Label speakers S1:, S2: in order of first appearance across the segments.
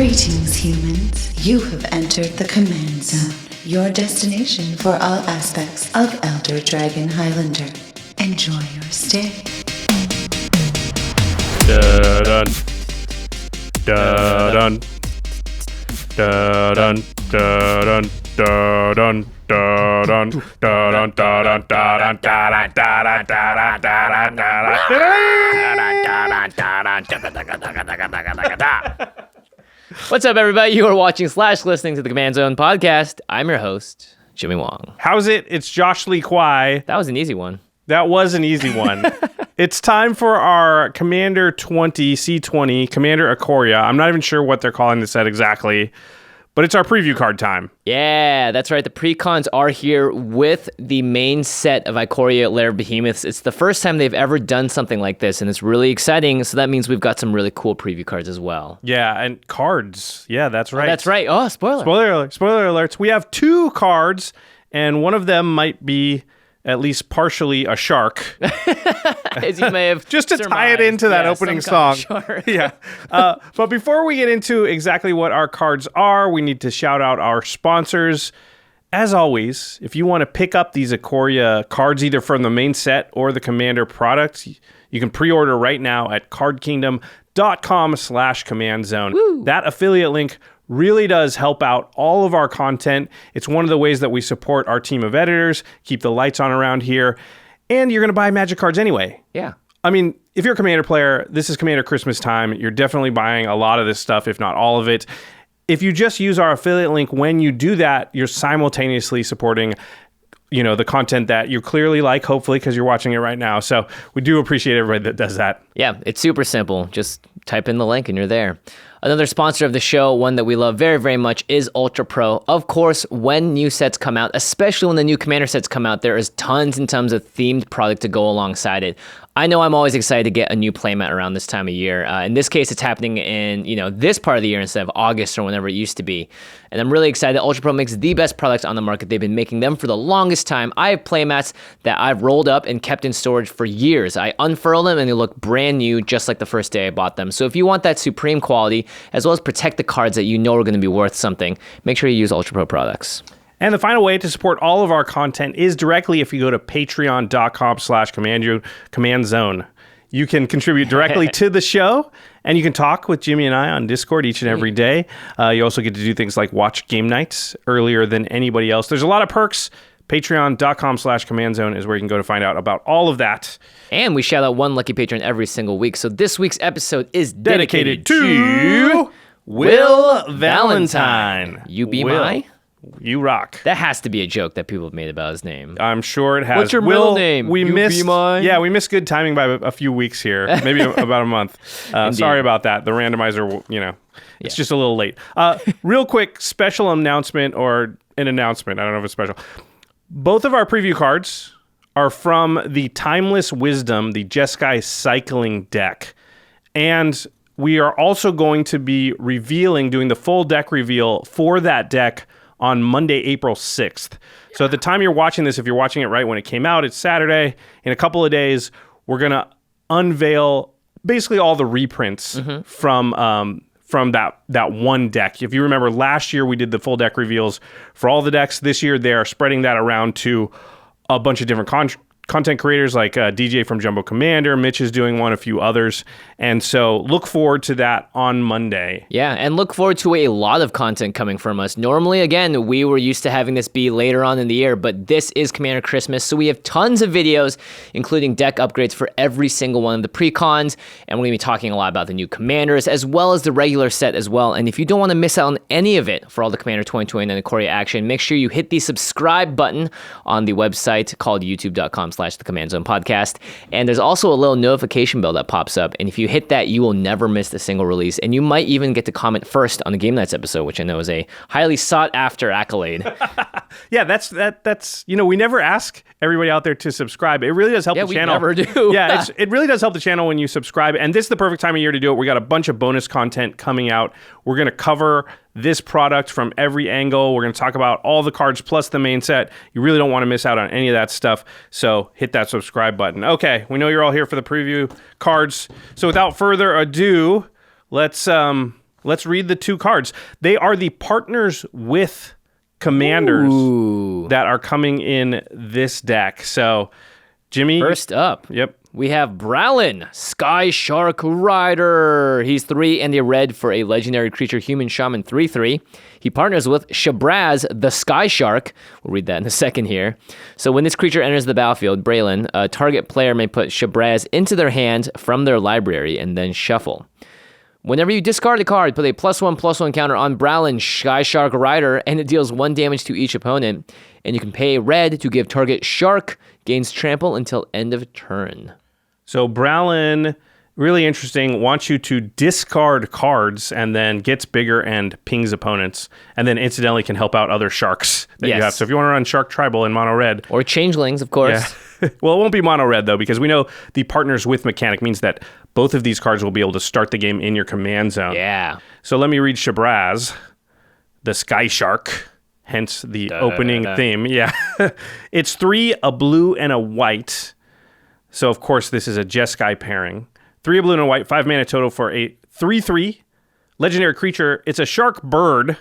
S1: Greetings, humans. You have entered the Command Zone, your destination for all aspects of Elder Dragon Highlander. Enjoy your stay.
S2: Da-dun. Da-dun. Da-dun. Da-dun. Da-dun. Da-dun. Da-dun. Da-dun. Da-dun. Da-dun. Da-dun. Da-dun. Da-dun.
S3: What's up, everybody? You are watching / listening to the Command Zone podcast. I'm your host, Jimmy Wong.
S2: How's it? It's Josh Lee Kwai.
S3: That was an easy one.
S2: That was an easy one. It's time for our Commander 20, C20, Commander Ikoria. I'm not even sure what they're calling this set exactly, but it's our preview card time.
S3: Yeah, that's right. The precons are here with the main set of Ikoria Lair Behemoths. It's the first time they've ever done something like this, and it's really exciting. So that means we've got some really cool preview cards as well.
S2: Yeah, and cards. Yeah, that's right.
S3: That's right. Oh, spoiler.
S2: Spoiler alert. Spoiler alerts. We have 2 cards, and one of them might be at least partially a shark.
S3: As you may have
S2: just to
S3: surmised.
S2: tie it into that opening song. Yeah. But before we get into exactly what our cards are, we need to shout out our sponsors. As always, if you want to pick up these Ikoria cards, either from the main set or the Commander products, you can pre-order right now at cardkingdom.com/commandzone.
S3: Woo.
S2: That affiliate link really does help out all of our content. It's one of the ways that we support our team of editors, keep the lights on around here, and you're going to buy Magic cards anyway.
S3: Yeah.
S2: I mean, if you're a Commander player, this is Commander Christmas time. You're definitely buying a lot of this stuff, if not all of it. If you just use our affiliate link, when you do that, you're simultaneously supporting, you know, the content that you clearly like, hopefully, because you're watching it right now. So we do appreciate everybody that does that.
S3: Yeah, it's super simple. Just type in the link and you're there. Another sponsor of the show, one that we love very, very much, is UltraPro. Of course, when new sets come out, especially when the new Commander sets come out, there is tons and tons of themed product to go alongside it. I know I'm always excited to get a new playmat around this time of year. In this case, it's happening in this part of the year instead of August or whenever it used to be. And I'm really excited that UltraPro makes the best products on the market. They've been making them for the longest time. I have playmats that I've rolled up and kept in storage for years. I unfurl them and they look brand new, just like the first day I bought them. So if you want that supreme quality, as well as protect the cards that you know are going to be worth something, make sure you use UltraPro products.
S2: And the final way to support all of our content is directly if you go to patreon.com/commandzone. You can contribute directly to the show, and you can talk with Jimmy and I on Discord each and every day. You also get to do things like watch game nights earlier than anybody else. There's a lot of perks. Patreon.com/commandzone is where you can go to find out about all of that.
S3: And we shout out one lucky patron every single week. So this week's episode is dedicated
S2: to Will Valentine.
S3: You be my?
S2: You rock.
S3: That has to be a joke that people have made about his name.
S2: I'm sure it has.
S3: What's your middle name?
S2: We
S3: You
S2: missed.
S3: be mine?
S2: Yeah, we missed good timing by a few weeks here, maybe about a month. Sorry about that. The randomizer, it's just a little late. Real quick special announcement or an announcement. I don't know if it's special. Both of our preview cards are from the Timeless Wisdom, the Jeskai Cycling deck, and we are also going to be doing the full deck reveal for that deck on Monday, April 6th. So at the time you're watching this, if you're watching it right when it came out, it's Saturday. In a couple of days, we're going to unveil basically all the reprints from that one deck. If you remember, last year we did the full deck reveals for all the decks. This year they are spreading that around to a bunch of different content creators like DJ from Jumbo Commander. Mitch is doing one, a few others. And so look forward to that on Monday.
S3: Yeah, and look forward to a lot of content coming from us. Normally, again, we were used to having this be later on in the year, but this is Commander Christmas, so we have tons of videos, including deck upgrades for every single one of the precons, and we're going to be talking a lot about the new Commanders, as well as the regular set as well. And if you don't want to miss out on any of it for all the Commander 2020 and Ikoria action, make sure you hit the subscribe button on the website called youtube.com/the Command Zone podcast. And there's also a little notification bell that pops up. And if you hit that, you will never miss a single release. And you might even get to comment first on the Game Nights episode, which I know is a highly sought after accolade.
S2: Yeah, that's we never ask everybody out there to subscribe. It really does help the channel.
S3: Yeah, we never do.
S2: Yeah, it really does help the channel when you subscribe. And this is the perfect time of year to do it. We got a bunch of bonus content coming out. We're going to cover this product from every angle. We're going to talk about all the cards plus the main set. You really don't want to miss out on any of that stuff. So hit that subscribe button. Okay, we know you're all here for the preview cards. So without further ado, let's Let's read the 2 cards. They are the partners with commanders that are coming in this deck. So, Jimmy.
S3: First up.
S2: Yep.
S3: We have Brallin, Sky Shark Rider. He's 3 and a red for a legendary creature, human shaman 3/3. He partners with Shabraz, the Sky Shark. We'll read that in a second here. So when this creature enters the battlefield, Brallin, a target player may put Shabraz into their hand from their library and then shuffle. Whenever you discard a card, put a +1/+1 counter on Brallin, Sky Shark Rider, and it deals 1 damage to each opponent. And you can pay red to give target shark, gains trample until end of turn.
S2: So Brallin, really interesting, wants you to discard cards and then gets bigger and pings opponents, and then incidentally can help out other sharks that you have. So if you want to run Shark Tribal in mono red.
S3: Or changelings, of course.
S2: Yeah. Well, it won't be mono red, though, because we know the partners with mechanic means that both of these cards will be able to start the game in your command zone.
S3: Yeah.
S2: So let me read Shabraz, the Sky Shark, hence the opening theme. Yeah. It's 3, a blue, and a white. So, of course, this is a Jeskai pairing. 3 a blue and a white, 5 mana total for a 3/3 legendary creature. It's a shark bird.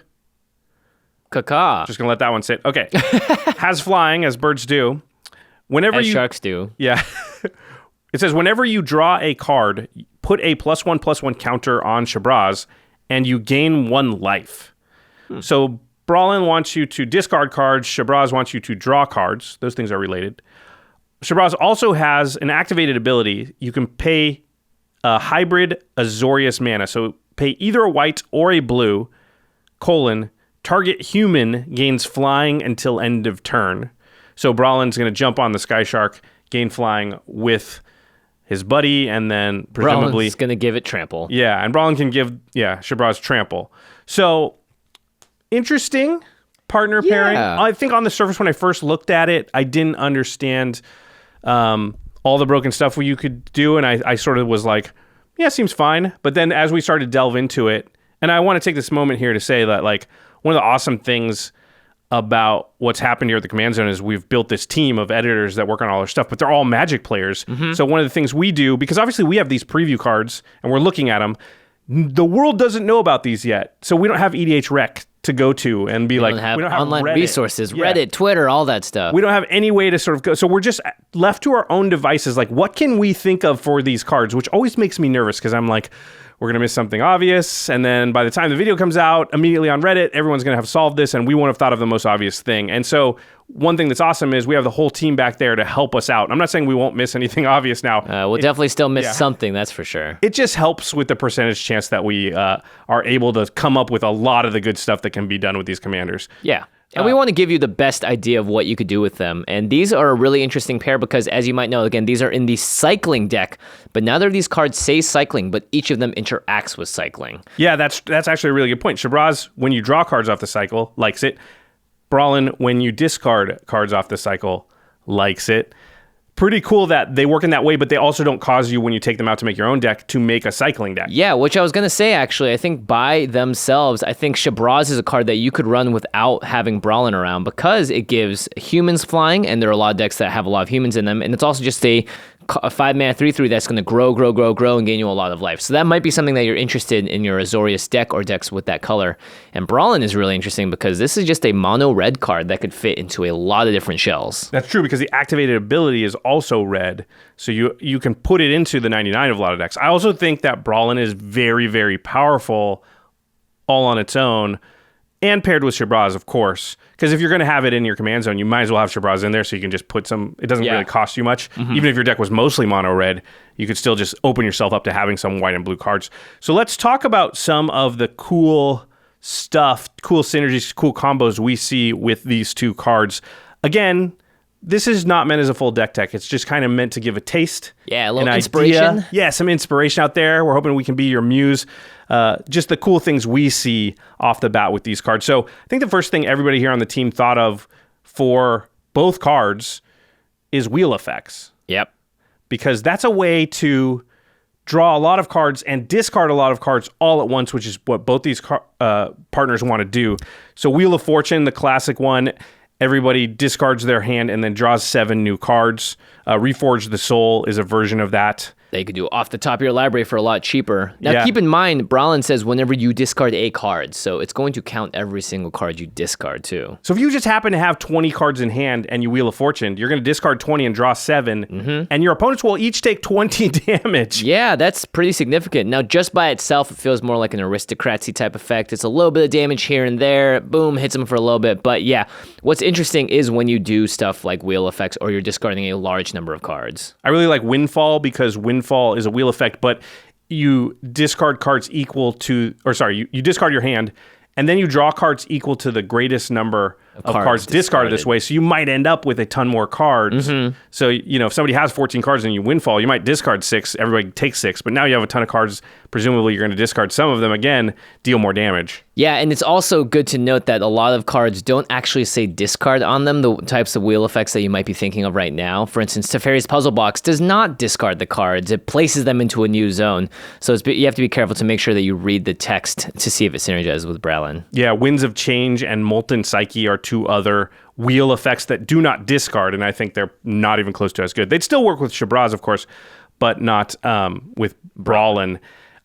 S3: Caca.
S2: Just going to let that one sit. Okay. Has flying, as birds do. Whenever
S3: as sharks do.
S2: Yeah. It says, whenever you draw a card, put a +1/+1 counter on Shabraz, and you gain 1 life. So, Brallin wants you to discard cards. Shabraz wants you to draw cards. Those things are related. Shabraz also has an activated ability. You can pay a hybrid Azorius mana. So pay either a white or a blue, target human gains flying until end of turn. So Brallin's going to jump on the Sky Shark, gain flying with his buddy, and then presumably...
S3: Brallin's going to give it trample.
S2: Yeah, and Brallin can give, Shabraz trample. So, interesting partner pairing. I think on the surface, when I first looked at it, I didn't understand... all the broken stuff you could do, and I sort of was like, yeah, seems fine. But then as we started to delve into it, and I want to take this moment here to say that, like, one of the awesome things about what's happened here at the Command Zone is we've built this team of editors that work on all our stuff, but they're all Magic players. So one of the things we do, because obviously we have these preview cards and we're looking at them, the world doesn't know about these yet. So we don't have EDH Rec to go to and be we don't have
S3: online
S2: Reddit.
S3: Resources, Reddit, Twitter, all that stuff.
S2: We don't have any way to sort of go. So we're just left to our own devices. Like, what can we think of for these cards? Which always makes me nervous because I'm like, we're going to miss something obvious. And then by the time the video comes out, immediately on Reddit, everyone's going to have solved this and we won't have thought of the most obvious thing. And so one thing that's awesome is we have the whole team back there to help us out. I'm not saying we won't miss anything obvious now.
S3: We'll definitely still miss something, that's for sure.
S2: It just helps with the percentage chance that we are able to come up with a lot of the good stuff that can be done with these commanders.
S3: Yeah. And we want to give you the best idea of what you could do with them. And these are a really interesting pair because, as you might know, again, these are in the cycling deck. But neither of these cards say cycling, but each of them interacts with cycling.
S2: Yeah, that's actually a really good point. Shabraz, when you draw cards off the cycle, likes it. Brallin, when you discard cards off the cycle, likes it. Pretty cool that they work in that way, but they also don't cause you, when you take them out to make your own deck, to make a cycling deck.
S3: Yeah, which I was going to say, actually. I think by themselves, I think Shabraz is a card that you could run without having Brallin around because it gives humans flying, and there are a lot of decks that have a lot of humans in them, and it's also just a 5-mana 3/3 that's going to grow and gain you a lot of life. So that might be something that you're interested in your Azorius deck or decks with that color. And Brallin is really interesting because this is just a mono red card that could fit into a lot of different shells.
S2: That's true because the activated ability is also red, so you can put it into the 99 of a lot of decks. I also think that Brallin is very, very powerful all on its own, and paired with Shabraz, of course. Because if you're going to have it in your command zone, you might as well have Shabraz in there so you can just put some... It doesn't really cost you much. Even if your deck was mostly mono red, you could still just open yourself up to having some white and blue cards. So let's talk about some of the cool stuff, cool synergies, cool combos we see with these two cards. Again, this is not meant as a full deck tech. It's just kind of meant to give a taste.
S3: Yeah, a little inspiration.
S2: Yeah, some inspiration out there. We're hoping we can be your muse. Just the cool things we see off the bat with these cards. So I think the first thing everybody here on the team thought of for both cards is wheel effects.
S3: Yep.
S2: Because that's a way to draw a lot of cards and discard a lot of cards all at once, which is what both these partners want to do. So Wheel of Fortune, the classic one, everybody discards their hand and then draws 7 new cards. Reforge the Soul is a version of that.
S3: That you could do off the top of your library for a lot cheaper. Now, keep in mind, Brallin says whenever you discard a card, so it's going to count every single card you discard, too.
S2: So if you just happen to have 20 cards in hand and you Wheel of Fortune, you're going to discard 20 and draw 7, and your opponents will each take 20 damage.
S3: Yeah, that's pretty significant. Now, just by itself, it feels more like an aristocracy type effect. It's a little bit of damage here and there. Boom, hits them for a little bit. But yeah, what's interesting is when you do stuff like wheel effects or you're discarding a large number of cards.
S2: I really like Windfall because Windfall is a wheel effect, but you discard cards equal to, you discard your hand, and then you draw cards equal to the greatest number of cards discarded this way. So you might end up with a ton more cards. So, if somebody has 14 cards and you Windfall, you might discard 6, everybody takes 6, but now you have a ton of cards. Presumably you're going to discard some of them again, deal more damage.
S3: Yeah, and it's also good to note that a lot of cards don't actually say discard on them, the types of wheel effects that you might be thinking of right now. For instance, Teferi's Puzzle Box does not discard the cards. It places them into a new zone. So you have to be careful to make sure that you read the text to see if it synergizes with Brallin.
S2: Yeah, Winds of Change and Molten Psyche are 2 other wheel effects that do not discard, and I think they're not even close to as good. They'd still work with Shabraz, of course, but not with Brallin.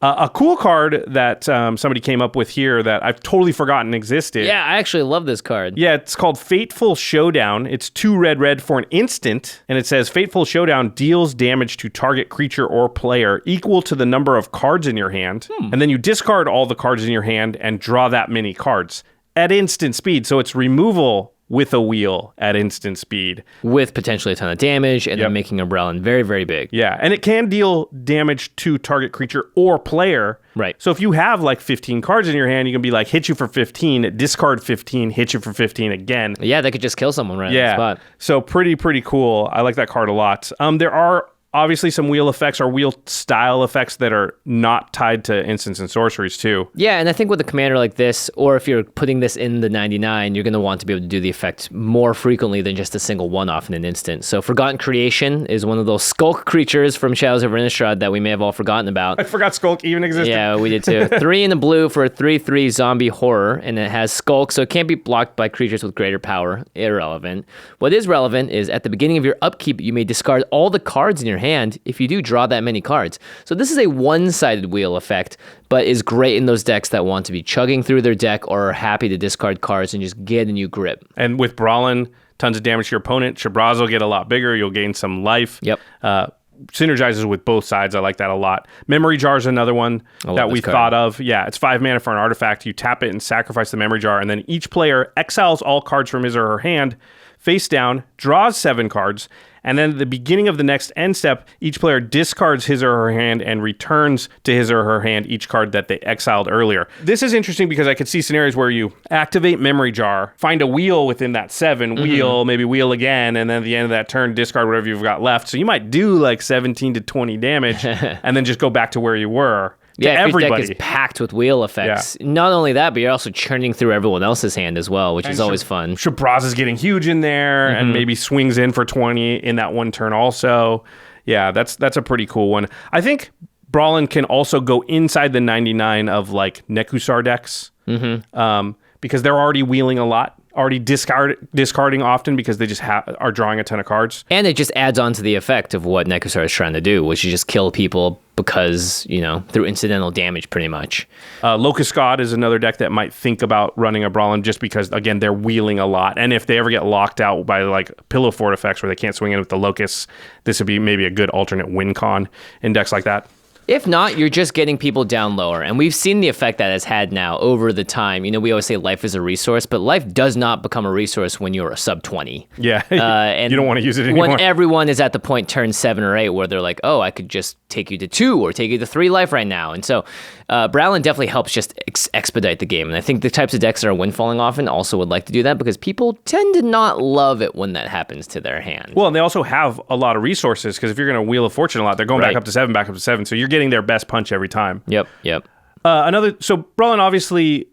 S2: A cool card that somebody came up with here that I've totally forgotten existed.
S3: Yeah, I actually love this card.
S2: Yeah, it's called Fateful Showdown. It's 2 red for an instant, and it says Fateful Showdown deals damage to target creature or player equal to the number of cards in your hand, and then you discard all the cards in your hand and draw that many cards at instant speed. So it's removal with a wheel at instant speed.
S3: With potentially a ton of damage and then making a Brallin very, very big.
S2: Yeah, and it can deal damage to target creature or player.
S3: Right.
S2: So if you have like 15 cards in your hand, you can be like, hit you for 15, discard 15, hit you for 15 again.
S3: Yeah, that could just kill someone right on the spot.
S2: So pretty cool. I like that card a lot. There are obviously some wheel effects or wheel style effects that are not tied to instants and sorceries too.
S3: Yeah, and I think with a commander like this, or if you're putting this in the 99, you're going to want to be able to do the effect more frequently than just a single one-off in an instant. So Forgotten Creation is one of those skulk creatures from Shadows of Innistrad that we may have all forgotten about.
S2: I forgot Skulk even existed.
S3: Yeah, we did too. 3 in the blue for a 3/3 zombie horror, and it has Skulk, so it can't be blocked by creatures with greater power. Irrelevant. What is relevant is at the beginning of your upkeep, you may discard all the cards in your hand if you do draw that many cards. So this is a one-sided wheel effect, but is great in those decks that want to be chugging through their deck or are happy to discard cards and just get a new grip.
S2: And with Brallin, tons of damage to your opponent. Shabraz will get a lot bigger. You'll gain some life.
S3: Yep.
S2: Synergizes with both sides. I like that a lot. Memory Jar is another one that we thought of. Yeah, it's 5 mana for an artifact. You tap it and sacrifice the Memory Jar, and then each player exiles all cards from his or her hand face down, draws 7 cards, and then at the beginning of the next end step, each player discards his or her hand and returns to his or her hand each card that they exiled earlier. This is interesting because I could see scenarios where you activate Memory Jar, find a wheel within that 7, wheel, maybe wheel again, and then at the end of that turn, discard whatever you've got left. So you might do like 17 to 20 damage and then just go back to where you were.
S3: Yeah, if your deck is packed with wheel effects. Yeah. Not only that, but you're also churning through everyone else's hand as well, which is always fun.
S2: Shabraz is getting huge in there and maybe swings in for 20 in that one turn also. Yeah, that's a pretty cool one. I think Brallin can also go inside the 99 of like Nekusar decks because they're already wheeling a lot. Already discarding often because they just are drawing a ton of cards.
S3: And it just adds on to the effect of what Nekusar is trying to do, which is just kill people because, through incidental damage pretty much.
S2: Locust God is another deck that might think about running a Brallin just because, again, they're wheeling a lot. And if they ever get locked out by like Pillow Fort effects where they can't swing in with the Locusts, this would be maybe a good alternate win con in decks like that.
S3: If not, you're just getting people down lower. And we've seen the effect that has had now over the time. We always say life is a resource, but life does not become a resource when you're a sub 20.
S2: Yeah, and you don't want to use it anymore.
S3: When everyone is at the point turn 7 or 8 where they're like, oh, I could just take you to 2 or take you to 3 life right now. And so Brallin definitely helps just expedite the game. And I think the types of decks that are windfalling often also would like to do that because people tend to not love it when that happens to their hand.
S2: Well, and they also have a lot of resources because if you're going to Wheel of Fortune a lot, they're going back up to 7. So you're getting their best punch every time.
S3: Yep.
S2: So Brallin, obviously,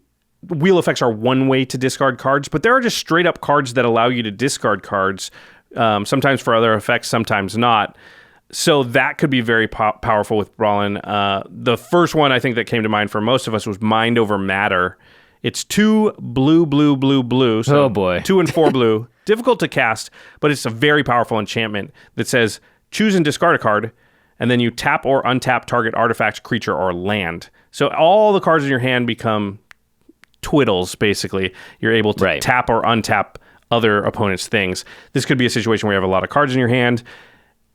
S2: wheel effects are one way to discard cards, but there are just straight up cards that allow you to discard cards, sometimes for other effects, sometimes not. So that could be very powerful with Brallin. The first one I think that came to mind for most of us was Mind Over Matter. It's 2 blue. So
S3: oh boy.
S2: 2 and 4 blue. Difficult to cast, but it's a very powerful enchantment that says choose and discard a card. and then you tap or untap target artifact, creature, or land. So all the cards in your hand become twiddles, basically. You're able to tap or untap other opponents' things. This could be a situation where you have a lot of cards in your hand.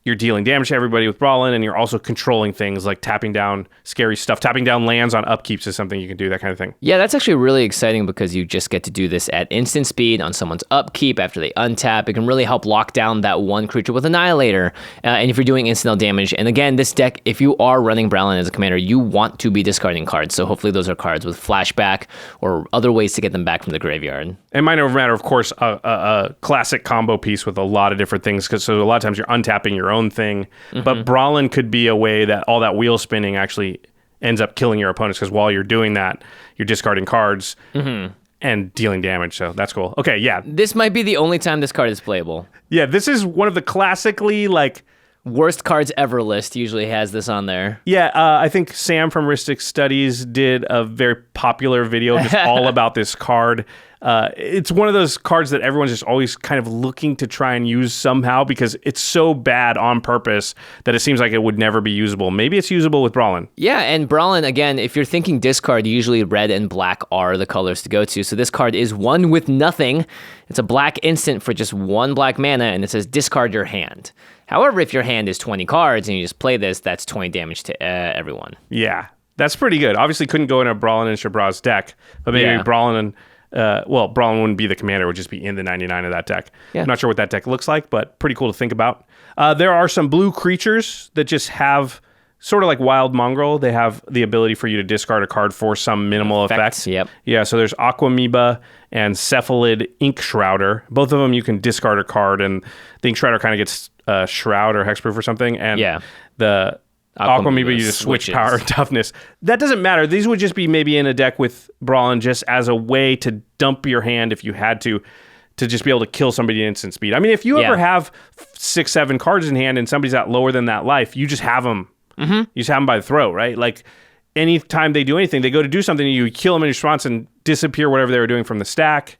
S2: You're dealing damage to everybody with Brallin, and you're also controlling things like tapping down scary stuff. Tapping down lands on upkeeps is something you can do, that kind of thing.
S3: Yeah, that's actually really exciting because you just get to do this at instant speed on someone's upkeep after they untap. It can really help lock down that one creature with Annihilator. And if you're doing incidental damage, and again, this deck, if you are running Brallin as a commander, you want to be discarding cards. So hopefully those are cards with flashback or other ways to get them back from the graveyard.
S2: And Mind Over Matter, of course, a classic combo piece with a lot of different things. So a lot of times you're untapping your own thing. But Brallin could be a way that all that wheel spinning actually ends up killing your opponents, because while you're doing that, you're discarding cards and dealing damage. So that's cool. Okay, yeah.
S3: This might be the only time this card is playable.
S2: Yeah, this is one of the classically,
S3: worst cards ever list usually has this on there.
S2: Yeah, I think Sam from Ristic Studies did a very popular video just all about this card. It's one of those cards that everyone's just always kind of looking to try and use somehow because it's so bad on purpose that it seems like it would never be usable. Maybe it's usable with Brallin.
S3: Yeah, and Brallin, again, if you're thinking discard, usually red and black are the colors to go to. So this card is 1 with nothing. It's a black instant for just 1 black mana, and it says discard your hand. However, if your hand is 20 cards and you just play this, that's 20 damage to everyone.
S2: Yeah, that's pretty good. Obviously couldn't go in a Brallin and Shabraz deck, but maybe Brallin and... Brallin wouldn't be the commander, it would just be in the 99 of that deck. Yeah. I'm not sure what that deck looks like, but pretty cool to think about. There are some blue creatures that just have, sort of like Wild Mongrel, they have the ability for you to discard a card for some minimal effect.
S3: Yep.
S2: Yeah, so there's Aquamoeba and Cephalid Ink Shrouder. Both of them you can discard a card, and the Ink Shrouder kind of gets Shroud or Hexproof or something, and the... Aquamoeba, you just switch power and toughness. That doesn't matter. These would just be maybe in a deck with Brallin just as a way to dump your hand if you had to just be able to kill somebody in instant speed. I mean, if you ever have 6, 7 cards in hand and somebody's at lower than that life, you just have them. You just have them by the throat, right? Like, anytime they do anything, they go to do something, you kill them in response and disappear whatever they were doing from the stack.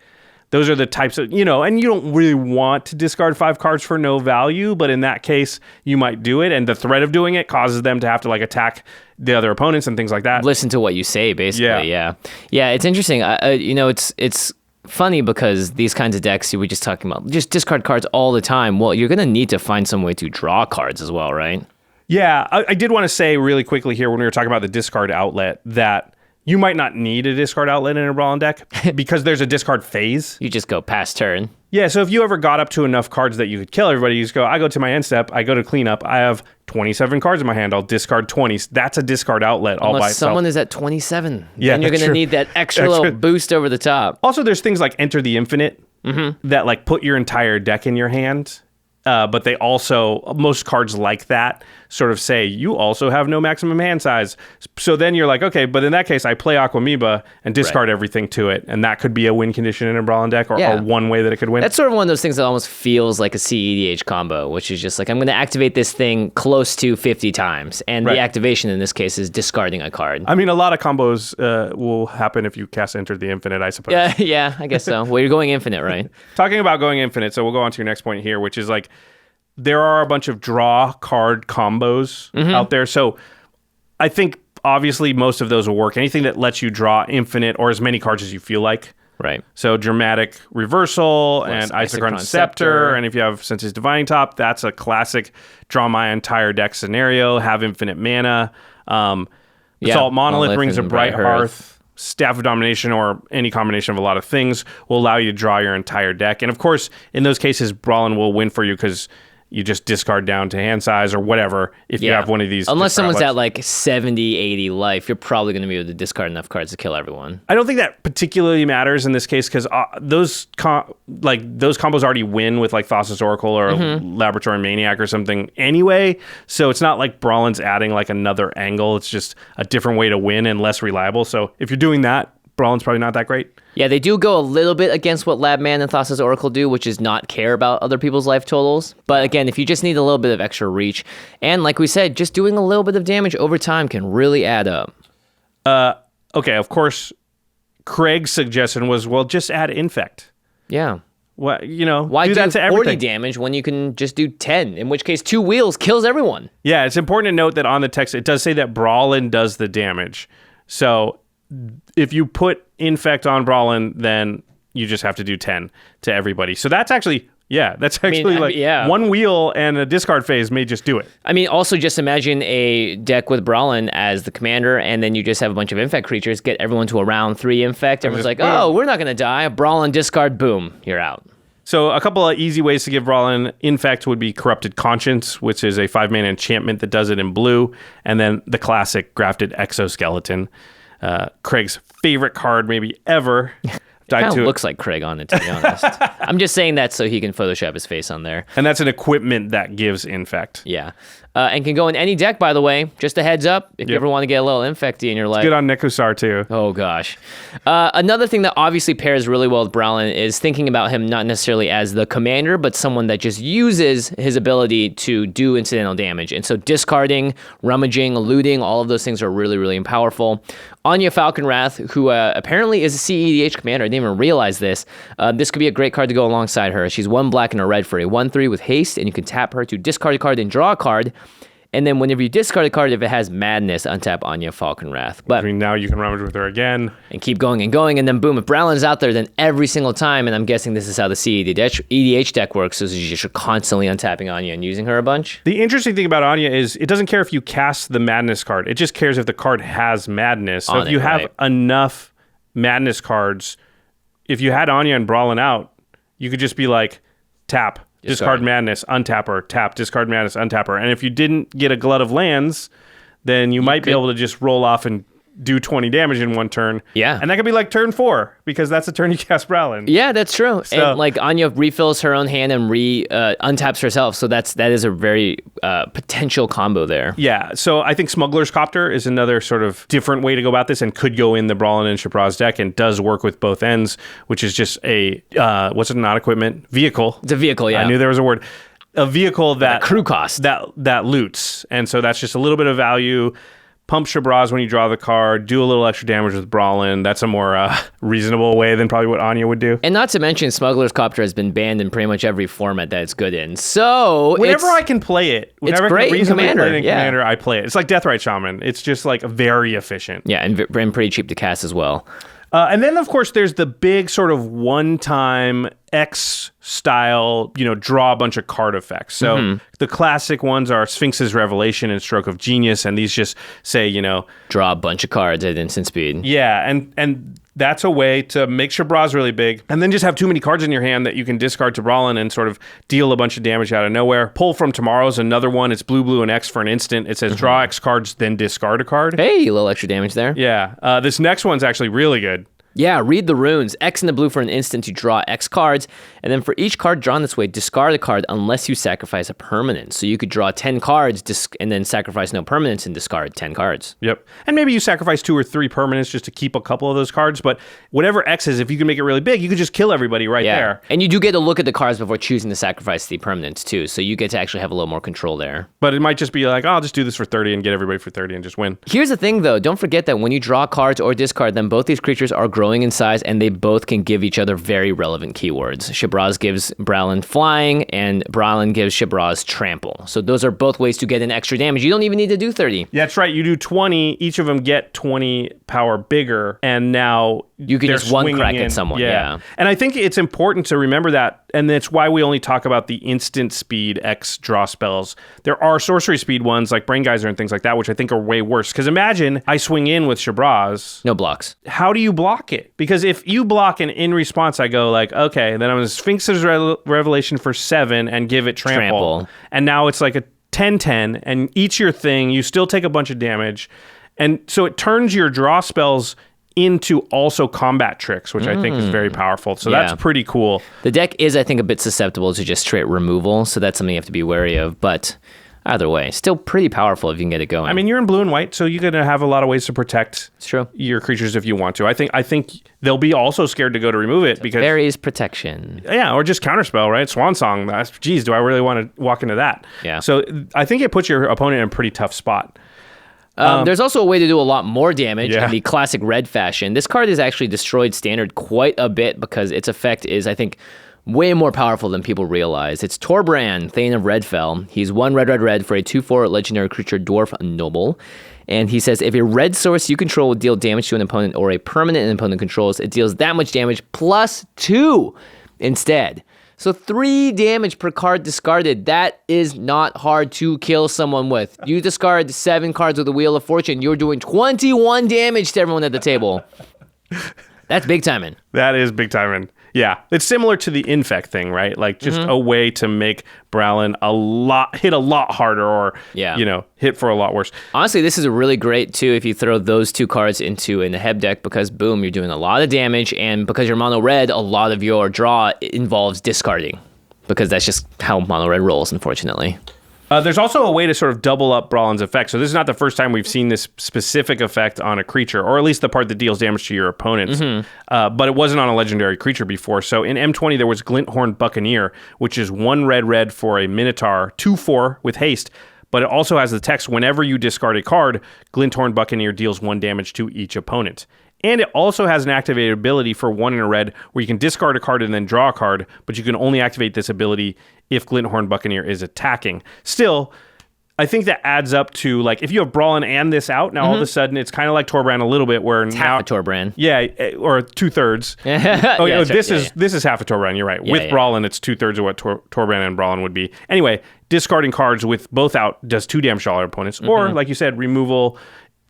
S2: Those are the types of, and you don't really want to discard 5 cards for no value, but in that case, you might do it. And the threat of doing it causes them to have to attack the other opponents and things like that.
S3: Listen to what you say, basically. Yeah, it's interesting. It's funny because these kinds of decks you were just talking about, just discard cards all the time. Well, you're going to need to find some way to draw cards as well, right?
S2: Yeah, I did want to say really quickly here when we were talking about the discard outlet that you might not need a discard outlet in a Brallin deck because there's a discard phase.
S3: You just go past turn.
S2: Yeah, so if you ever got up to enough cards that you could kill everybody, you just go, I go to my end step, I go to cleanup, I have 27 cards in my hand, I'll discard 20. That's a discard outlet all by itself.
S3: Unless someone is at 27.
S2: Yeah,
S3: then you're going to need that extra little boost over the top.
S2: Also, there's things like Enter the Infinite that put your entire deck in your hand. But they also, most cards like that sort of say, you also have no maximum hand size. So then you're like, okay, but in that case, I play Aquamoeba and discard everything to it. And that could be a win condition in a Brallin deck or one way that it could win.
S3: That's sort of one of those things that almost feels like a CEDH combo, which is just like, I'm going to activate this thing close to 50 times. And the activation in this case is discarding a card.
S2: I mean, a lot of combos will happen if you cast Enter the Infinite, I suppose.
S3: Yeah, I guess so. Well, you're going infinite, right?
S2: Talking about going infinite, so we'll go on to your next point here, which is there are a bunch of draw card combos out there. So I think obviously most of those will work. Anything that lets you draw infinite or as many cards as you feel like.
S3: Right.
S2: So Dramatic Reversal and Isochron Scepter. And if you have Sense's Divining Top, that's a classic draw my entire deck scenario, have infinite mana. Assault Monolith, Rings of Bright Hearth, Staff of Domination, or any combination of a lot of things will allow you to draw your entire deck. And of course, in those cases, Brallin will win for you because you just discard down to hand size or whatever if you have one of these.
S3: Unless someone's at 70, 80 life, you're probably going to be able to discard enough cards to kill everyone.
S2: I don't think that particularly matters in this case because those combos already win with Thassa's Oracle or Laboratory Maniac or something anyway. So it's not like Brallin's adding another angle. It's just a different way to win and less reliable. So if you're doing that, Brallin's probably not that great.
S3: Yeah, they do go a little bit against what Labman and Thassa's Oracle do, which is not care about other people's life totals. But again, if you just need a little bit of extra reach, and like we said, just doing a little bit of damage over time can really add up.
S2: Okay, of course, Craig's suggestion was, well, just add Infect.
S3: Yeah.
S2: Why
S3: Why
S2: do that to
S3: 40
S2: everything.
S3: damage when you can just do 10? In which case, 2 wheels kills everyone.
S2: Yeah, it's important to note that on the text, it does say that Brallin does the damage. So if you put Infect on Brallin, then you just have to do 10 to everybody. So that's actually... Yeah, that's actually one wheel and a discard phase may just do it.
S3: I mean, also just imagine a deck with Brallin as the commander, and then you just have a bunch of Infect creatures, get everyone to a round 3 Infect. Everyone's like, oh, we're not going to die. Brallin, discard, boom, you're out.
S2: So a couple of easy ways to give Brallin Infect would be Corrupted Conscience, which is a 5-mana enchantment that does it in blue, and then the classic Grafted Exoskeleton, Craig's favorite card maybe ever.
S3: It kind of looks like Craig on it, to be honest. I'm just saying that so he can Photoshop his face on there.
S2: And that's an equipment that gives Infect.
S3: Yeah. And can go in any deck, by the way. Just a heads up, if you ever want to get a little Infecty in your life.
S2: Good on Nekusar, too.
S3: Oh, gosh. Another thing that obviously pairs really well with Brallin is thinking about him not necessarily as the commander, but someone that just uses his ability to do incidental damage. And so discarding, rummaging, looting, all of those things are really, really powerful. Anya Falconwrath, who apparently is a CEDH commander. I didn't even realize this. This could be a great card to go alongside her. She's 1 black and a red for a 1/3 with haste, and you can tap her to discard a card and draw a card. And then whenever you discard a card, if it has madness, untap Anya Falconwrath. But
S2: now you can rummage with her again.
S3: And keep going and going. And then boom, if Brallin's out there, then every single time, and I'm guessing this is how the EDH deck works, is you just are constantly untapping Anya and using her a bunch.
S2: The interesting thing about Anya is it doesn't care if you cast the madness card. It just cares if the card has madness. So if you have enough madness cards, if you had Anya and Brallin out, you could just be like, tap. Discard madness, untap her, tap, discard madness, untap her. And if you didn't get a glut of lands, then you might be able to just roll off and do 20 damage in one turn.
S3: Yeah.
S2: And that could be like turn 4, because that's the turn you cast Brallin.
S3: Yeah, that's true. So, and like Anya refills her own hand and untaps herself. So that is a very potential combo there.
S2: Yeah. So I think Smuggler's Copter is another sort of different way to go about this and could go in the Brallin and Shabraz deck and does work with both ends, which is just a, what's it, not equipment? Vehicle.
S3: It's a vehicle, yeah.
S2: I knew there was a word. A vehicle that...
S3: crew cost.
S2: That loots. And so that's just a little bit of value. Pump Shabraz when you draw the card, do a little extra damage with Brallin. That's a more reasonable way than probably what Anya would do.
S3: And not to mention, Smuggler's Copter has been banned in pretty much every format that it's good in. So
S2: whenever I can play it, whenever
S3: it's great
S2: I can reasonably
S3: in Commander,
S2: play it in Commander, I play it. It's like Deathrite Shaman. It's just like very efficient.
S3: Yeah, and pretty cheap to cast as well.
S2: And then, of course, there's the big sort of one-time X-style, draw a bunch of card effects. So the classic ones are Sphinx's Revelation and Stroke of Genius, and these just say,
S3: draw a bunch of cards at instant speed.
S2: Yeah, and that's a way to make Shabraz really big, and then just have too many cards in your hand that you can discard to Brallin and sort of deal a bunch of damage out of nowhere. Pull from Tomorrow's another one. It's blue, and X for an instant. It says draw X cards, then discard a card.
S3: Hey, a little extra damage there.
S2: Yeah. This next one's actually really good.
S3: Yeah, read the runes. X in the blue for an instant to draw X cards, and then for each card drawn this way, discard a card unless you sacrifice a permanent. So you could draw 10 cards and then sacrifice no permanents and discard 10 cards.
S2: Yep. And maybe you sacrifice 2 or 3 permanents just to keep a couple of those cards, but whatever X is, if you can make it really big, you could just kill everybody there.
S3: And you do get to look at the cards before choosing to sacrifice the permanents too, so you get to actually have a little more control there.
S2: But it might just be like, I'll just do this for 30 and get everybody for 30 and just win.
S3: Here's the thing though, don't forget that when you draw cards or discard them, both these creatures are growing in size and they both can give each other very relevant keywords. Shabraz gives Brallin flying and Brallin gives Shabraz trample. So those are both ways to get an extra damage. You don't even need to do 30.
S2: Yeah, that's right. You do 20, each of them get 20 power bigger, and now
S3: you can just one crack at someone. Yeah.
S2: And I think it's important to remember that, and that's why we only talk about the instant speed X draw spells. There are sorcery speed ones like Brain Geyser and things like that, which I think are way worse. Because imagine I swing in with Shabraz.
S3: No blocks.
S2: How do you block it? Because if you block and in response I go like, okay, then I'm going to Sphinx's Revelation for 7 and give it trample. And now it's like a 10-10, and each your thing, you still take a bunch of damage. And so it turns your draw spells into also combat tricks, which I think is very powerful. So that's pretty cool.
S3: The deck is, I think, a bit susceptible to just straight removal, so that's something you have to be wary of. But either way, still pretty powerful if you can get it going.
S2: I mean, you're in blue and white, so you're going to have a lot of ways to protect
S3: your
S2: creatures if you want to. I think they'll be also scared to go to remove it because
S3: Fairies protection.
S2: Yeah, or just counterspell, right? Swan Song. Geez, do I really want to walk into that?
S3: Yeah.
S2: So I think it puts your opponent in a pretty tough spot.
S3: There's also a way to do a lot more damage in the classic red fashion. This card is actually destroyed standard quite a bit because its effect is, I think, way more powerful than people realize. It's Torbran, Thane of Redfell. He's 1 red for a 2/4 legendary creature dwarf noble. And he says, if a red source you control will deal damage to an opponent or a permanent an opponent controls, it deals that much damage plus 2 instead. So 3 damage per card discarded. That is not hard to kill someone with. You discard 7 cards with the Wheel of Fortune, you're doing 21 damage to everyone at the table. That's big timing.
S2: That is big timing. Yeah, it's similar to the infect thing, right? Like just a way to make Brallin hit a lot harder, or hit for a lot worse.
S3: Honestly, this is a really great too if you throw those 2 cards into a Neheb deck, because boom, you're doing a lot of damage, and because you're mono red, a lot of your draw involves discarding, because that's just how mono red rolls, unfortunately.
S2: There's also a way to sort of double up Brallin's effect. So this is not the first time we've seen this specific effect on a creature, or at least the part that deals damage to your opponents. But it wasn't on a legendary creature before. So in M20, there was Glinthorn Buccaneer, which is 1 red for a Minotaur, 2/4 with haste. But it also has the text, whenever you discard a card, Glinthorn Buccaneer deals 1 damage to each opponent. And it also has an activated ability for 1 in a red where you can discard a card and then draw a card, but you can only activate this ability if Glinthorn Buccaneer is attacking. Still, I think that adds up to, like, if you have Brallin and this out, now all of a sudden it's kind of like Torbran a little bit, where
S3: it's
S2: now
S3: half a Torbran.
S2: Yeah, or 2/3. This is half a Torbran, you're right. With Brallin, it's 2/3 of what Torbran and Brallin would be. Anyway, discarding cards with both out does 2 damage to all our opponents. Or, like you said, removal.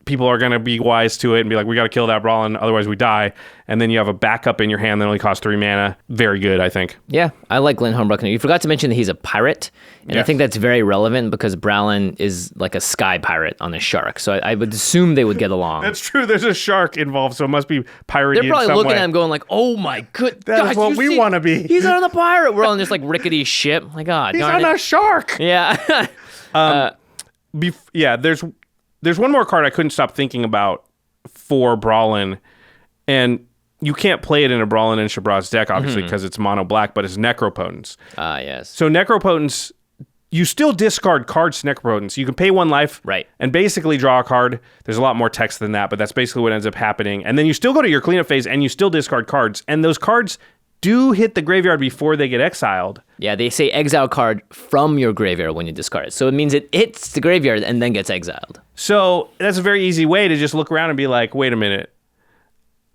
S2: People are going to be wise to it and be like, we got to kill that Brallin, otherwise we die. And then you have a backup in your hand that only costs 3 mana. Very good, I think.
S3: Yeah, I like Glinthorn Buccaneer. You forgot to mention that he's a pirate. And I think that's very relevant because Brallin is like a sky pirate on a shark. So I would assume they would get along.
S2: That's true. There's a shark involved, so it must be piratey.
S3: They're probably
S2: in some
S3: looking
S2: way.
S3: at him going like, oh my good
S2: That's what we want to be.
S3: He's on a pirate. We're on this like rickety ship. My God.
S2: He's on a shark.
S3: Yeah.
S2: There's one more card I couldn't stop thinking about for Brallin, and you can't play it in a Brallin and Shabraz deck, obviously, because it's mono black, but it's Necropotence.
S3: Yes.
S2: So Necropotence, you still discard cards to Necropotence. You can pay 1 life and basically draw a card. There's a lot more text than that, but that's basically what ends up happening. And then you still go to your cleanup phase, and you still discard cards. And those cards do hit the graveyard before they get exiled.
S3: Yeah, they say exile card from your graveyard when you discard it. So it means it hits the graveyard and then gets exiled.
S2: So that's a very easy way to just look around and be like, wait a minute.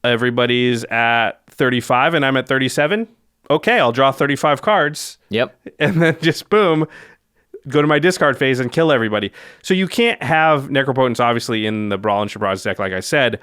S2: Everybody's at 35 and I'm at 37? Okay, I'll draw 35 cards.
S3: Yep.
S2: And then just boom, go to my discard phase and kill everybody. So you can't have Necropotence, obviously, in the Brallin and Shabraz deck, like I said.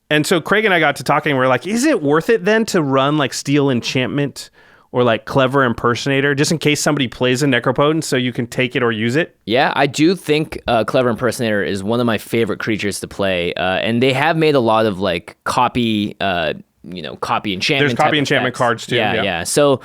S2: And so Craig and I got to talking, and we're like, is it worth it then to run like Steel Enchantment or like Clever Impersonator, just in case somebody plays a Necropotence so you can take it or use it?
S3: Yeah, I do think Clever Impersonator is one of my favorite creatures to play. And they have made a lot of like copy enchantment.
S2: There's copy enchantment cards too.
S3: Yeah. So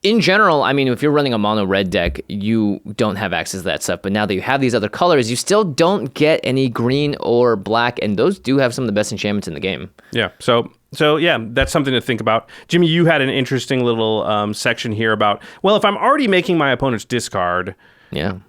S3: in general, I mean, if you're running a mono red deck, you don't have access to that stuff. But now that you have these other colors, you still don't get any green or black, and those do have some of the best enchantments in the game.
S2: Yeah. So yeah, that's something to think about. Jimmy, you had an interesting little section here about, well, if I'm already making my opponent's discard.
S3: Yeah.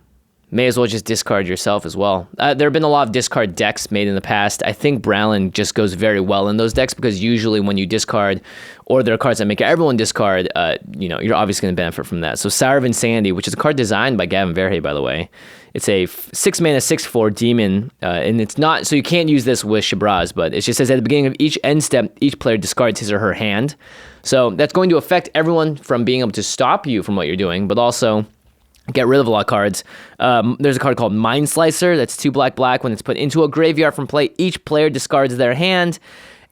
S3: May as well just discard yourself as well. There have been a lot of discard decks made in the past. I think Brallin just goes very well in those decks because usually when you discard, or there are cards that make everyone discard, you're obviously going to benefit from that. So Sour of Insanity, which is a card designed by Gavin Verhey, by the way. It's a 6 mana 6/4 demon, and it's not, so you can't use this with Shabraz, but it just says at the beginning of each end step, each player discards his or her hand. So that's going to affect everyone from being able to stop you from what you're doing, but also get rid of a lot of cards. There's a card called Mind Slicer that's 2 black. When it's put into a graveyard from play, each player discards their hand.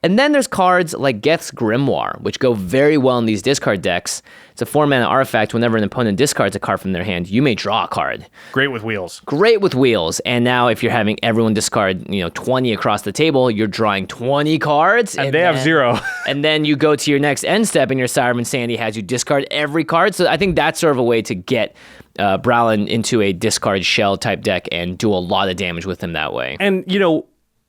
S3: And then there's cards like Geth's Grimoire, which go very well in these discard decks. It's a 4-mana artifact. Whenever an opponent discards a card from their hand, you may draw a card.
S2: Great with wheels.
S3: And now if you're having everyone discard 20 across the table, you're drawing 20 cards.
S2: And they have 0.
S3: And then you go to your next end step, and your Sour of Insanity has you discard every card. So I think that's sort of a way to get Brallin into a discard shell type deck and do a lot of damage with him that way.
S2: And,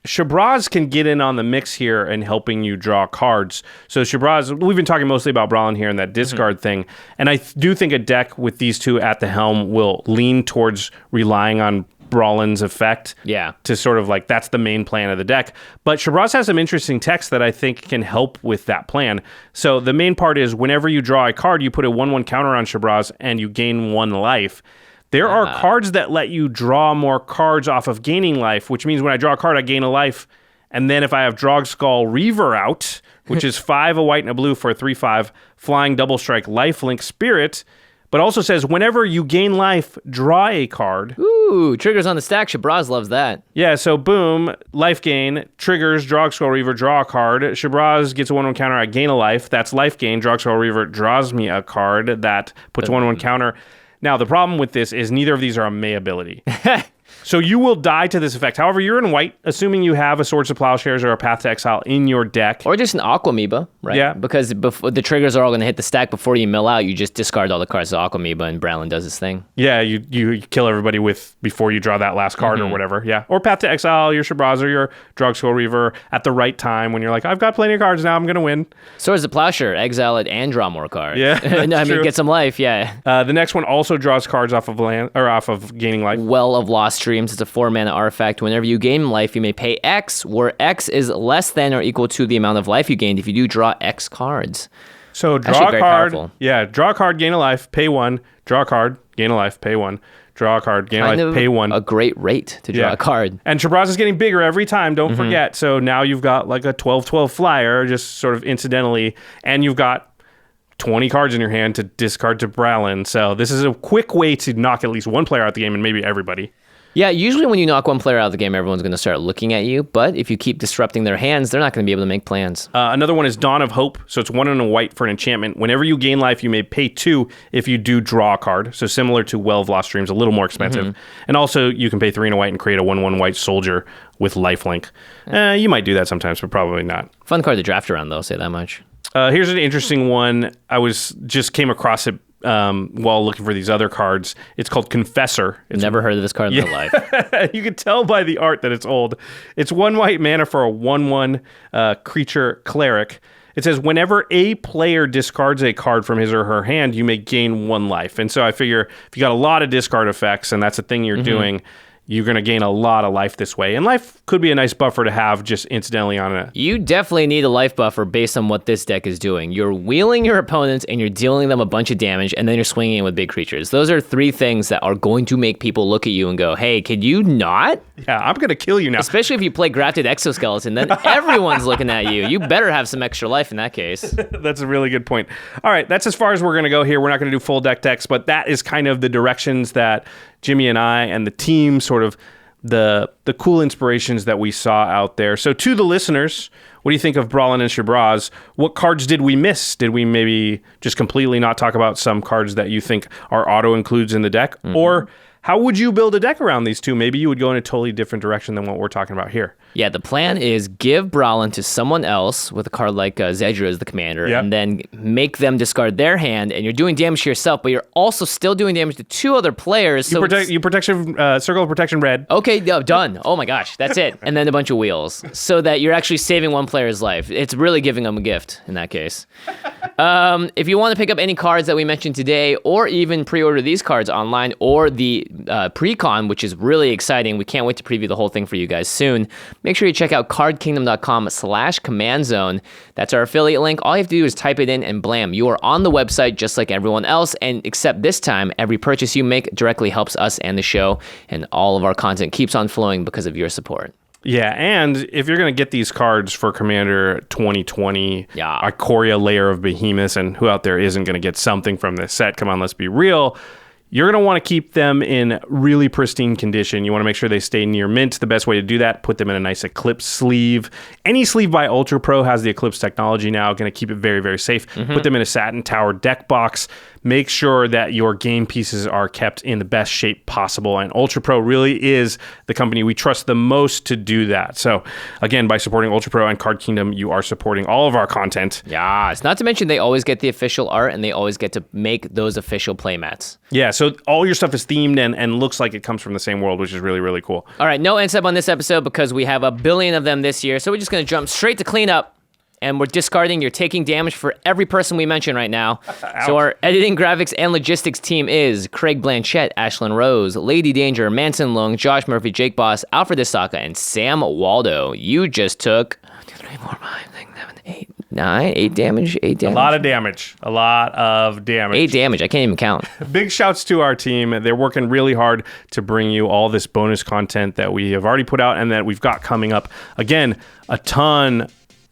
S2: Shabraz can get in on the mix here and helping you draw cards. So Shabraz, we've been talking mostly about Brallin here and that discard thing. And I do think a deck with these two at the helm will lean towards relying on Brallin's effect.
S3: Yeah.
S2: To sort of like, that's the main plan of the deck. But Shabraz has some interesting text that I think can help with that plan. So the main part is whenever you draw a card, you put a 1/1 counter on Shabraz and you gain 1 life. There are cards that let you draw more cards off of gaining life, which means when I draw a card, I gain a life. And then if I have Drogskull Reaver out, which is 5, a white and a blue for a 3/5, flying double strike lifelink spirit, but also says whenever you gain life, draw a card.
S3: Ooh, triggers on the stack. Shabraz loves that.
S2: Yeah, so boom, life gain, triggers, Drogskull Reaver, draw a card. Shabraz gets a 1/1 counter, I gain a life. That's life gain. Drogskull Reaver draws me a card that puts 1/1 counter. Now, the problem with this is neither of these are a May ability. So you will die to this effect. However, you're in white, assuming you have a Swords to Plowshares or a Path to Exile in your deck.
S3: Or just an Aquamoeba, right?
S2: Yeah.
S3: Because the triggers are all going to hit the stack before you mill out. You just discard all the cards. So Aquamoeba and Brallin does his thing.
S2: Yeah, you kill everybody before you draw that last card or whatever. Yeah. Or Path to Exile your Shabraz or your Drogskull Reaver at the right time when you're like, I've got plenty of cards now, I'm going to win.
S3: Swords to Plowshare, exile it and draw more cards.
S2: Yeah, that's true.
S3: Get some life, yeah.
S2: The next one also draws cards off of land or off of gaining life.
S3: Well of Lost Dreams. It's a 4-mana artifact. Whenever you gain life, you may pay X, where X is less than or equal to the amount of life you gained if you do draw X cards.
S2: So draw
S3: Actually,
S2: a
S3: very
S2: card.
S3: powerful.
S2: Yeah, draw a card, gain a life, pay 1. Draw a card, gain a life, pay 1. Draw a card, gain a life, pay 1.
S3: A great rate to draw a card.
S2: And Shabraz is getting bigger every time, don't forget. So now you've got like a 12/12 flyer, just sort of incidentally, and you've got 20 cards in your hand to discard to Brallin. So this is a quick way to knock at least one player out the game and maybe everybody.
S3: Yeah, usually when you knock one player out of the game, everyone's going to start looking at you. But if you keep disrupting their hands, they're not going to be able to make plans.
S2: Another one is Dawn of Hope. So it's 1 and a white for an enchantment. Whenever you gain life, you may pay 2 if you do draw a card. So similar to Well of Lost Dreams, a little more expensive. And also you can pay 3 and a white and create a 1/1 white soldier with lifelink. You might do that sometimes, but probably not.
S3: Fun card to draft around, though, say that much.
S2: Here's an interesting one. I just came across it while looking for these other cards. It's called Confessor.
S3: Never heard of this card in my life.
S2: You can tell by the art that it's old. It's 1 white mana for a 1/1 creature cleric. It says whenever a player discards a card from his or her hand, you may gain 1 life. And so I figure if you got a lot of discard effects and that's a thing you're doing, you're going to gain a lot of life this way. And life could be a nice buffer to have just incidentally on it.
S3: You definitely need a life buffer based on what this deck is doing. You're wheeling your opponents and you're dealing them a bunch of damage, and then you're swinging in with big creatures. Those are 3 things that are going to make people look at you and go, hey, could you not?
S2: Yeah, I'm going to kill you now.
S3: Especially if you play Grafted Exoskeleton, then everyone's looking at you. You better have some extra life in that case.
S2: That's a really good point. All right, that's as far as we're going to go here. We're not going to do full deck decks, but that is kind of the directions that Jimmy and I and the team sort of the cool inspirations that we saw out there. So to the listeners, what do you think of Brallin and Shabraz? What cards did we miss? Did we maybe just completely not talk about some cards that you think are auto includes in the deck? Or how would you build a deck around these two? Maybe you would go in a totally different direction than what we're talking about here.
S3: Yeah, the plan is give Brallin to someone else with a card like Zedra as the commander, and then make them discard their hand, and you're doing damage to yourself, but you're also still doing damage to 2 other players.
S2: You protection Circle of Protection red.
S3: Okay, done. Oh my gosh, that's it. And then a bunch of wheels, so that you're actually saving one player's life. It's really giving them a gift in that case. If you want to pick up any cards that we mentioned today, or even pre-order these cards online, or the pre-con, which is really exciting, we can't wait to preview the whole thing for you guys soon. Make sure you check out cardkingdom.com/commandzone. That's our affiliate link. All you have to do is type it in and blam, you are on the website just like everyone else, and except this time, every purchase you make directly helps us and the show, and all of our content keeps on flowing because of your support.
S2: Yeah, and if you're going to get these cards for Commander 2020, Ikoria, Layer of Behemoths, and who out there isn't going to get something from this set? Come on, let's be real. You're going to want to keep them in really pristine condition. You want to make sure they stay near mint. The best way to do that, put them in a nice Eclipse sleeve. Any sleeve by UltraPro has the Eclipse technology now. Going to keep it very, very safe. Put them in a Satin Tower deck box. Make sure that your game pieces are kept in the best shape possible. And UltraPro really is the company we trust the most to do that. So again, by supporting UltraPro and Card Kingdom, you are supporting all of our content.
S3: Yeah, it's not to mention they always get the official art, and they always get to make those official playmats.
S2: Yeah, so all your stuff is themed and looks like it comes from the same world, which is really, really cool.
S3: All right, no end step on this episode because we have a billion of them this year. So we're just going to jump straight to cleanup. and we're discarding your taking damage for every person we mention right now. So our editing, graphics, and logistics team is Craig Blanchett, Ashlyn Rose, Lady Danger, Manson Lung, Josh Murphy, Jake Boss, Alfred Isaka, and Sam Waldo. You just took 2, 3, 4, 5, 6, 7, 8, 9, 8 damage. 8 damage.
S2: A lot of damage. 8
S3: damage. I can't even count.
S2: Big shouts to our team. They're working really hard to bring you all this bonus content that we have already put out and that we've got coming up. Again, a ton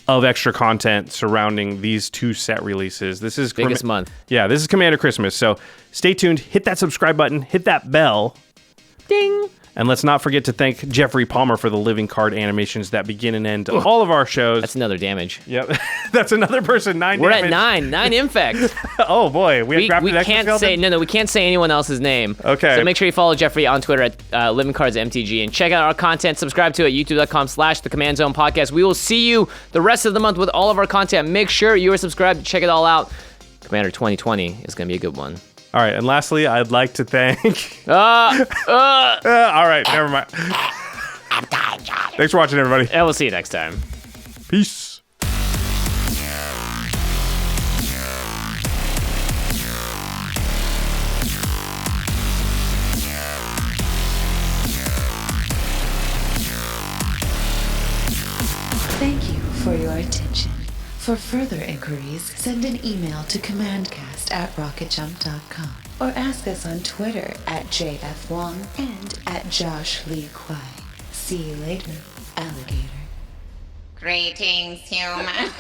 S2: of extra content surrounding these 2 set releases. This is
S3: biggest month.
S2: Yeah, this is Commander Christmas. So stay tuned. Hit that subscribe button. Hit that bell.
S3: Ding.
S2: And let's not forget to thank Geoffrey Palmer for the living card animations that begin and end all of our shows.
S3: That's another damage.
S2: Yep. That's another person. 9
S3: We're
S2: damage.
S3: at 9. 9 infect.
S2: Oh, boy. We
S3: can't say, we can't say anyone else's name.
S2: Okay.
S3: So make sure you follow Geoffrey on Twitter at Living Cards MTG and check out our content. Subscribe to it, youtube.com/The Command Zone Podcast. We will see you the rest of the month with all of our content. Make sure you are subscribed to check it all out. Commander 2020 is going to be a good one.
S2: All right, and lastly, I'd like to thank... all right, never mind.
S3: I'm dying, Josh.
S2: Thanks for watching, everybody.
S3: And we'll see you next time.
S2: Peace.
S1: Thank you for your attention. For further inquiries, send an email to commandcast@rocketjump.com or ask us on Twitter @JFWong and @JoshLeeQuai. See you later, alligator.
S4: Greetings, humans.